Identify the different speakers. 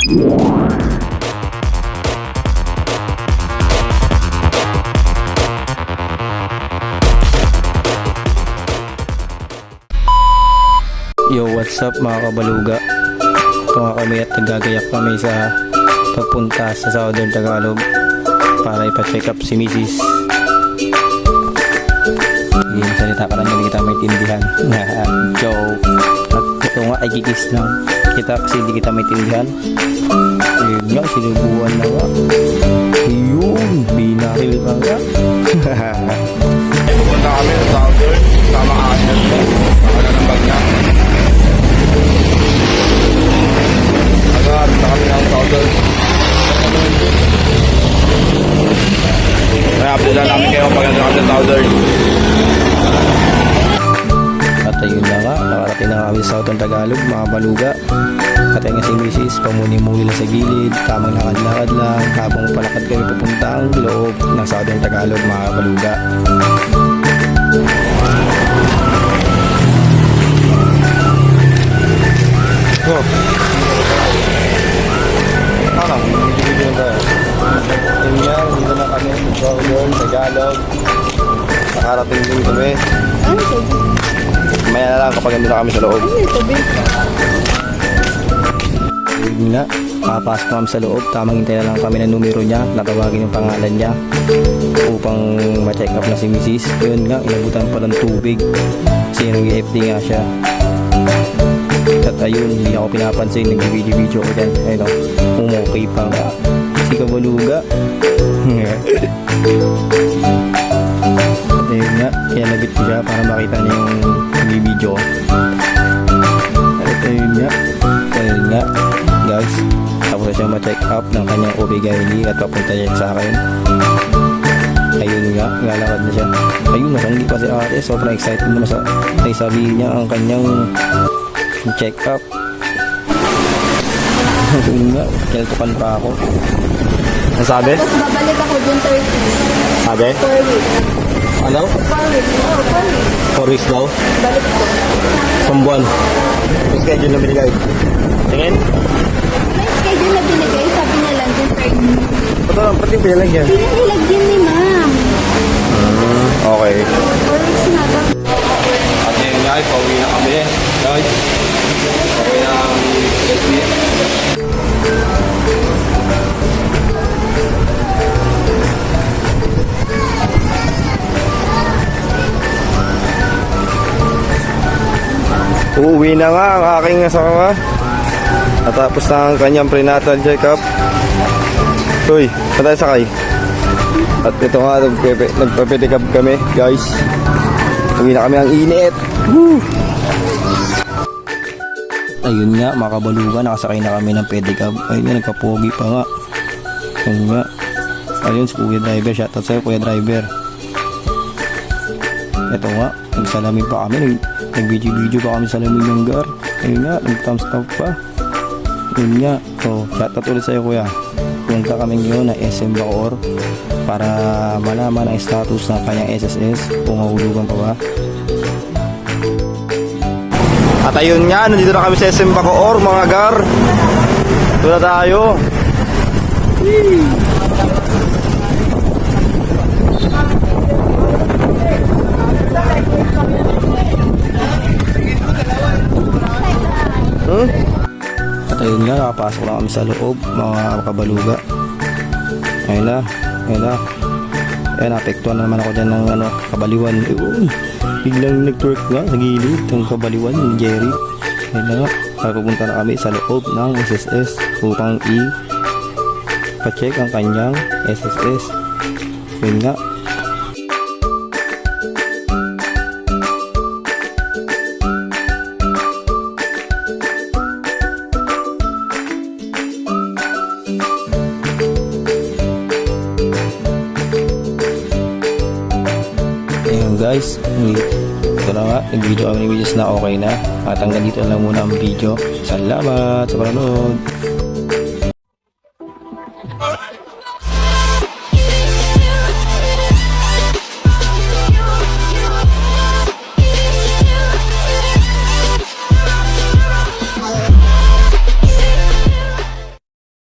Speaker 1: Yo, what's up mga kabaluga? Ito nga kami at nagagayak kami sa pagpunta sa Southern Tagalog para ipa-check up si Mrs. Hindi salita ka lang, hindi kita maintindihan. Joke. At ito nga ay kikis lang kita kasi hindi kita maintindihan. Ayun nga, sinubuan na nga. Ayun, binaril pa nga.
Speaker 2: Pupunta kami sa Southern, sama Asher ko. Nakala ng bag niya. Punta kami ng Southern. Kaya update lang namin kayo pag nandun kami sa Southern.
Speaker 1: At ayun na nga, nakarating na kami sa Southern Tagalog, mga baluga. At ayun nga si Mrs. pamuni-muli lang sa gilid, tamang lakad-lakad lang habang palakad kami papuntang loob ng Southern Tagalog, mga baluga.
Speaker 2: Oh. Ano? Bibigyan tayo.
Speaker 1: Ayun nga, dito na kami sa Southern Tagalog.
Speaker 2: Nakarating din kami.
Speaker 3: Ano sabi?
Speaker 2: Maya na lang kapag nandun na kami sa loob.
Speaker 3: Ano sabi?
Speaker 1: Ayun nga, makapasok kami sa loob, tamang hintay na lang kami ng numero niya, natawagin yung pangalan niya upang ma-check up na si Mrs. Yun nga, inabutan pa ng tubig kasi nag-EFD nga siya. At ayun, hindi ako pinapansin, nag-video ko dyan. Ayun o, umokay pa nga si kabaluga. At ayun nga, kaya nabit ko siya para makita niya yung video. At ayun nga guys, tapos na siya ma-check up ng kanyang OB-GYN at papunta niya sa akin. Ayun nga, lalakad na siya. Ayun, nasanggi pa si ate, sobrang excited naman sa ay sabihin niya ang kanyang check up. Ayun nga, keltukan pa ako.
Speaker 2: Ang sabi?
Speaker 3: Tapos babalik ako dun 30.
Speaker 2: Sabi?
Speaker 3: 4 weeks.
Speaker 2: Ano?
Speaker 3: 4 weeks. Oo, 4 weeks.
Speaker 2: 4 weeks daw?
Speaker 3: Balik ko.
Speaker 2: Isang buwan. Yung schedule na binigay. Tingin?
Speaker 3: May schedule na binigay, sabi niya lang dun 30.
Speaker 2: Ba't lang, pati pinalagyan?
Speaker 3: Pinahilagyan ni ma'am.
Speaker 2: Okay.
Speaker 3: 4 weeks na ba?
Speaker 2: At yun guys, pauwi na kami. Guys, pauwi na ang SB. Uuwi na nga ang aking asawa. Natapos na ang kanyang prenatal check-up. Uy, saan tayo sakay? At ito nga, nagpa-pedicab kami, guys. Uwi na kami ang init. Woo!
Speaker 1: Ayun nga, mga kabaluga, nakasakay na kami ng pedicab. Ayun nga, nagpapogi pa nga. Ayun nga. Ayun, si Kuya Driver. Shoutout sa'yo, Kuya Driver. Ito nga, nagsalamin pa kami. Nag-video pa kami sa lamin ng gar. Ayun nga, nag-thumbs up pa. Ayun nga. So, shoutout ulit sa'yo, Kuya. Punta kami ngayon na SM Bacoor para malaman ang status ng kanyang SSS kung mahulugan pa ba.
Speaker 2: At ayun nga, nandito na kami sa SM Bacoor, mga gar. Doon na tayo.
Speaker 1: At ayun nga, nakapasok na kami sa loob, mga kabaluga. Ayun na, ayun na. Ayun, apektuhan na naman ako dyan ng kabaliwan. Ayun, biglang nag-twerk nga sa gilid ng kabaliwan ni Jerry. Ayun na nga, pupunta na kami sa loob ng SSS upang i-pacheck ang kanyang SSS. Ayun nga. Guys, ito na nga, nag-video kami ni Mrs. na okay na at hanggang dito lang muna ang video. Salamat sa panonood.